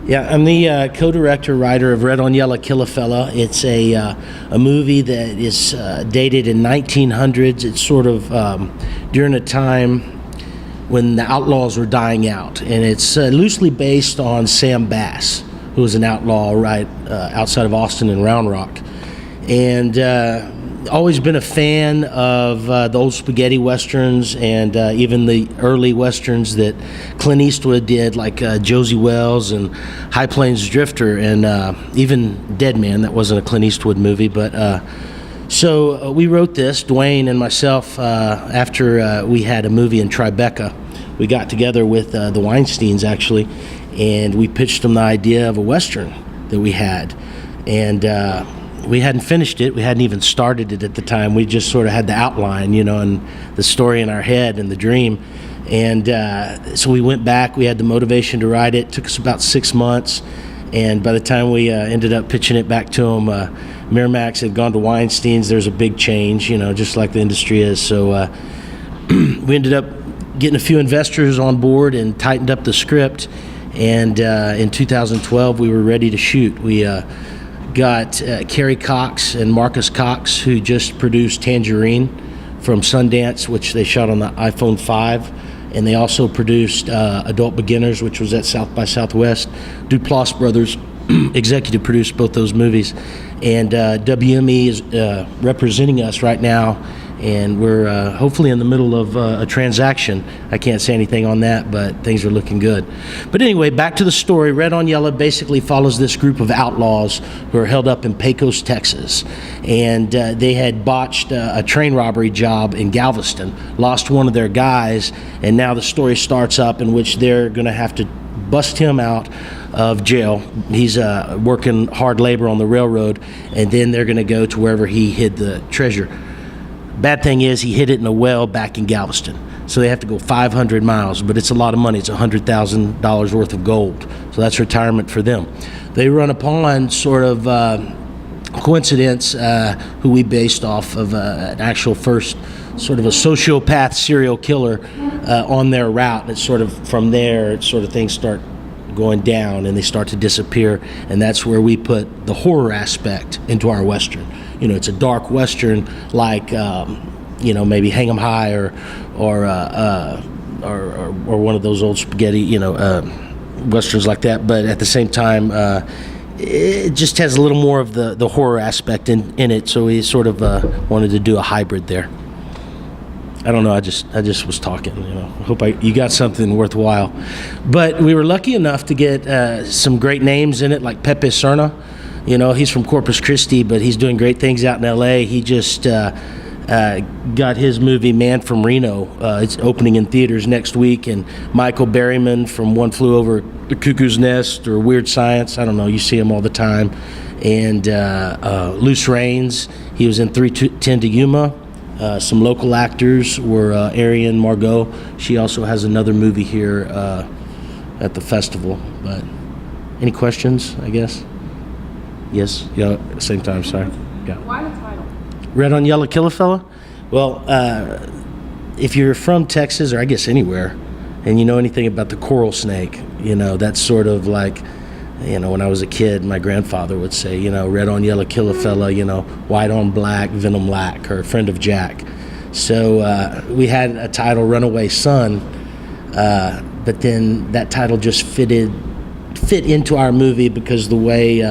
Yeah, I'm the co-director, writer of Red on Yellow, Kill a Fella. It's a movie that is dated in 1900s. It's sort of during a time when the outlaws were dying out, and it's loosely based on Sam Bass, who was an outlaw right outside of Austin in Round Rock. And always been a fan of the old spaghetti westerns and even the early westerns that Clint Eastwood did, like Josie Wells and High Plains Drifter, and even Dead Man. That wasn't a Clint Eastwood movie, but so we wrote this, Duane and myself, after we had a movie in Tribeca. We got together with the Weinsteins, actually, and we pitched them the idea of a western that we had. And we hadn't finished it. We hadn't even started it at the time. We just sort of had the outline, and the story in our head and the dream. And so we went back. We had the motivation to write it. It took us about 6 months. And by the time we ended up pitching it back to them, Miramax had gone to Weinstein's. There's a big change, just like the industry is. So we ended up getting a few investors on board and tightened up the script. And in 2012, we were ready to shoot. We got Kerry Cox and Marcus Cox, who just produced Tangerine from Sundance, which they shot on the iPhone 5, and they also produced Adult Beginners, which was at South by Southwest. Duplass Brothers executive produced both those movies, and WME is representing us right now, and we're hopefully in the middle of a transaction. I can't say anything on that, but things are looking good. But anyway, back to the story. Red on Yellow basically follows this group of outlaws who are held up in Pecos, Texas. And they had botched a train robbery job in Galveston, lost one of their guys, and now the story starts up in which they're going to have to bust him out of jail. He's working hard labor on the railroad, and then they're going to go to wherever he hid the treasure. Bad thing is he hid it in a well back in Galveston. So they have to go 500 miles, but it's a lot of money. It's $100,000 worth of gold. So that's retirement for them. They run upon sort of coincidence, who we based off of an actual first sort of a sociopath serial killer on their route. And it's sort of from there, it's sort of things start going down and they start to disappear. And that's where we put the horror aspect into our Western. It's a dark Western, like maybe Hang 'em High or one of those old spaghetti, Westerns like that. But at the same time, it just has a little more of the horror aspect in it. So we sort of wanted to do a hybrid there. I don't know. I just was talking. Hope you got something worthwhile. But we were lucky enough to get some great names in it, like Pepe Serna. He's from Corpus Christi, but he's doing great things out in L.A. He just got his movie Man from Reno. It's opening in theaters next week. And Michael Berryman from One Flew Over the Cuckoo's Nest or Weird Science. I don't know. You see him all the time. And Luce Rains. He was in 310 to Yuma. Some local actors were Ariane Margot. She also has another movie here at the festival. But any questions, I guess? Yes. Yeah. Same time. Sorry. Yeah. Why the title? Red on Yellow, Kill a Fella. Well, if you're from Texas or I guess anywhere, and you know anything about the coral snake, that's sort of like, when I was a kid, my grandfather would say, red on yellow, kill a fella. White on black, venom lack, or friend of Jack. So we had a title, Runaway Son, but then that title just fit into our movie because the way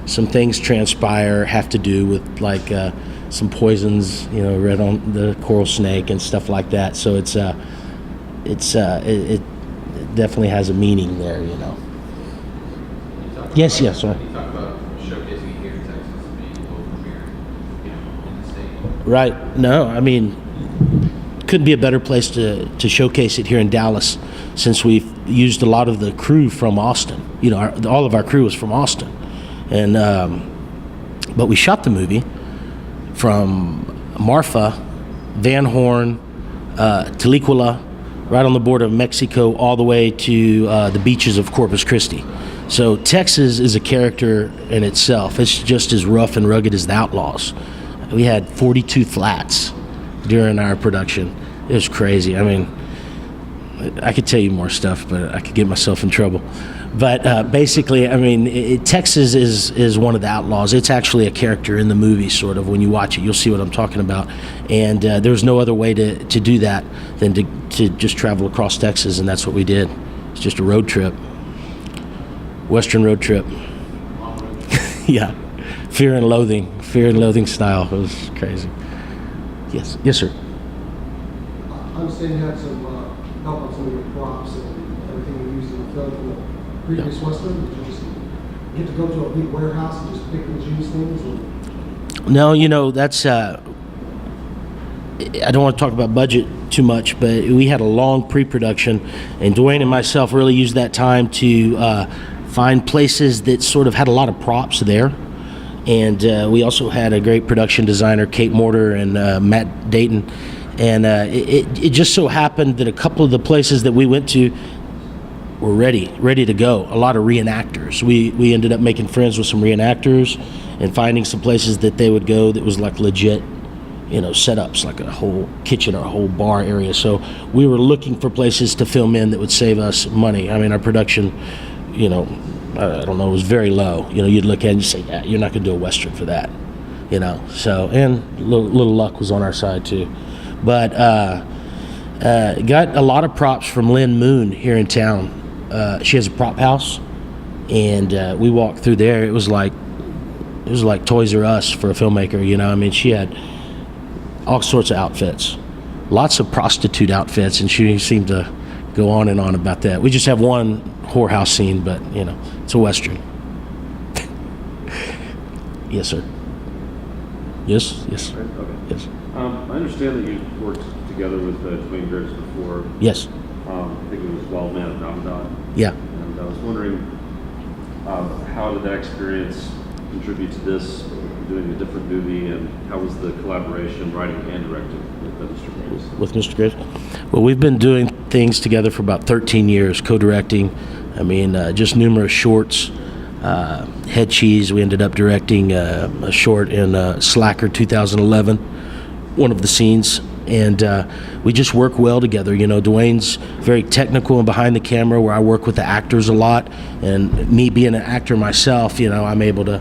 some things transpire have to do with like some poisons, red on the coral snake and stuff like that. So it definitely has a meaning there, Yes, sir. You talk about showcasing here in Texas, being able to premiere, in the state. Right. No, I mean, couldn't be a better place to showcase it here in Dallas, since we've used a lot of the crew from Austin. All of our crew was from Austin. And but we shot the movie from Marfa, Van Horn, Taliquila, right on the border of Mexico, all the way to the beaches of Corpus Christi. So Texas is a character in itself. It's just as rough and rugged as the Outlaws. We had 42 flats during our production. It was crazy. I mean, I could tell you more stuff, but I could get myself in trouble. But basically, I mean, Texas is one of the outlaws. It's actually a character in the movie, sort of. When you watch it, you'll see what I'm talking about. And there was no other way to do that than to just travel across Texas, and that's what we did. It's just a road trip, Western road trip. Yeah, fear and loathing style. It was crazy. Yes, sir. I understand you had some help on some of your props and everything you used in the film from the previous Western. Did you just get to go to a big warehouse and just pick and choose things? Or? No, that's. I don't want to talk about budget too much, but we had a long pre-production, and Duane and myself really used that time to find places that sort of had a lot of props there. And we also had a great production designer, Kate Mortar and Matt Dayton. And it just so happened that a couple of the places that we went to were ready to go. A lot of reenactors. We ended up making friends with some reenactors and finding some places that they would go that was like legit, setups, like a whole kitchen or a whole bar area. So we were looking for places to film in that would save us money. I mean, our production, I don't know, it was very low. You'd look at it and say, yeah, you're not going to do a Western for that. So, and little luck was on our side too. But got a lot of props from Lynn Moon here in town. She has a prop house, and we walked through there. It was like Toys R Us for a filmmaker. I mean, she had all sorts of outfits, lots of prostitute outfits, and she seemed to go on and on about that. We just have one whorehouse scene, but it's a Western. Yes, sir. Yes. Okay. Yes. I understand that you worked together with Duane before. Yes. I think it was Wild Man of Navidad. Yeah. And I was wondering, how did that experience contribute to this, doing a different movie, and how was the collaboration, writing and directing with Mr. Graves? With Mr. Graves? Well, we've been doing things together for about 13 years, co-directing. I mean, just numerous shorts. Head Cheese, we ended up directing a short in Slacker 2011, one of the scenes. And we just work well together. Duane's very technical and behind the camera, where I work with the actors a lot. And me being an actor myself, I'm able to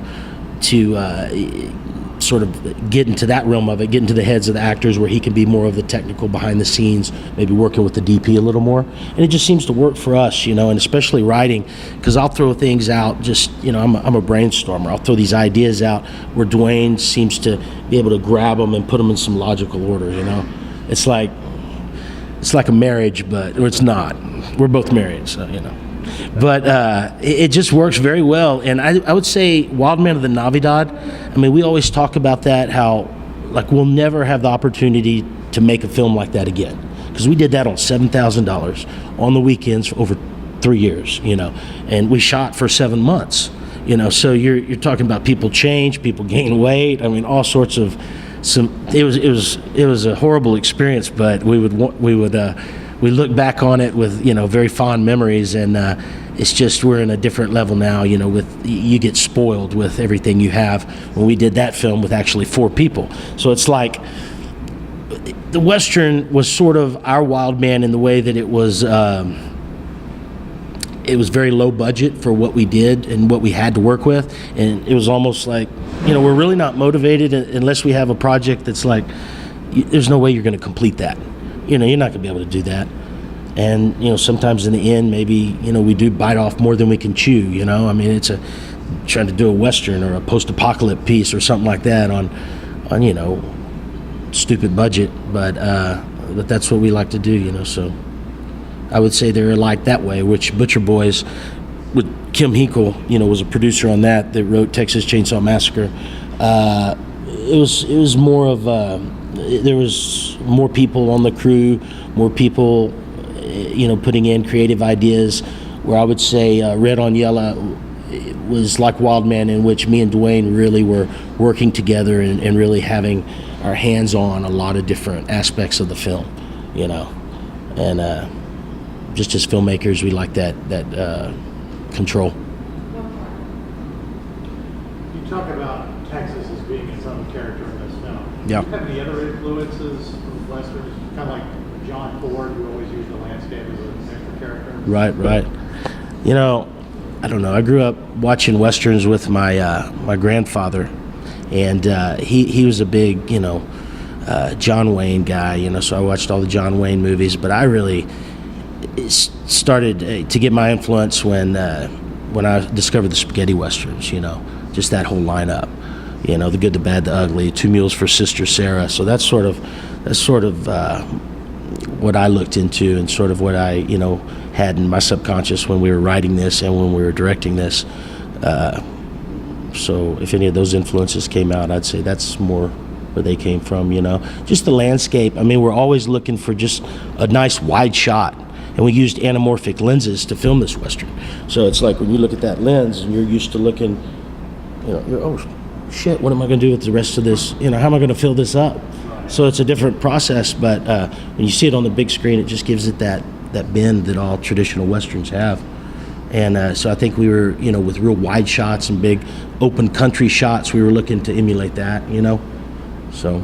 sort of get into that realm of it, get into the heads of the actors, where he can be more of the technical behind the scenes, maybe working with the DP a little more. And it just seems to work for us, and especially writing, because I'll throw things out just, I'm a brainstormer. I'll throw these ideas out where Duane seems to be able to grab them and put them in some logical order, It's like a marriage, or it's not. We're both married, so, But it just works very well. And I would say Wild Man of the Navidad, I mean, we always talk about that, how we'll never have the opportunity to make a film like that again, because we did that on $7,000 on the weekends for over 3 years, and we shot for 7 months, so you're talking about people change, people gain weight, I mean, all sorts of it was a horrible experience, but we look back on it with very fond memories, and it's just we're in a different level now. With you get spoiled with everything you have. When we did that film with actually 4 people, so it's like the Western was sort of our Wild Man in the way that it was very low budget for what we did and what we had to work with, and it was almost like we're really not motivated unless we have a project that's like there's no way you're going to complete that. You're not going to be able to do that. And, sometimes in the end, maybe, we do bite off more than we can chew, I mean, it's trying to do a Western or a post-apocalypse piece or something like that on stupid budget. But that's what we like to do, so I would say they're like that way, which Butcher Boys with Kim Hinkle, was a producer on that wrote Texas Chainsaw Massacre. It was more of there was more people on the crew, more people, putting in creative ideas, where I would say Red on Yella was like Wild Man, in which me and Duane really were working together and really having our hands on a lot of different aspects of the film, and just as filmmakers, we like that control. You talk about Texas as being its own character in this film. Yeah. Do you have any other influences from Westerns? Kind of like John Ford, who always used the landscape as a Right. You know, I don't know. I grew up watching westerns with my grandfather, and he was a big, John Wayne guy. So I watched all the John Wayne movies. But I really started to get my influence when I discovered the spaghetti westerns. Just that whole lineup. The Good, the Bad, the Ugly, Two Mules for Sister Sarah. So that's sort of what I looked into, and sort of what I had in my subconscious when we were writing this and when we were directing this. So if any of those influences came out, I'd say that's more where they came from. Just the landscape. I mean, we're always looking for just a nice wide shot, and we used anamorphic lenses to film this western. So it's like when you look at that lens and you're used to looking, you're, oh shit, what am I going to do with the rest of this? How am I going to fill this up? So it's a different process, but when you see it on the big screen, it just gives it that bend that all traditional westerns have. And so I think we were, with real wide shots and big open country shots, we were looking to emulate that, So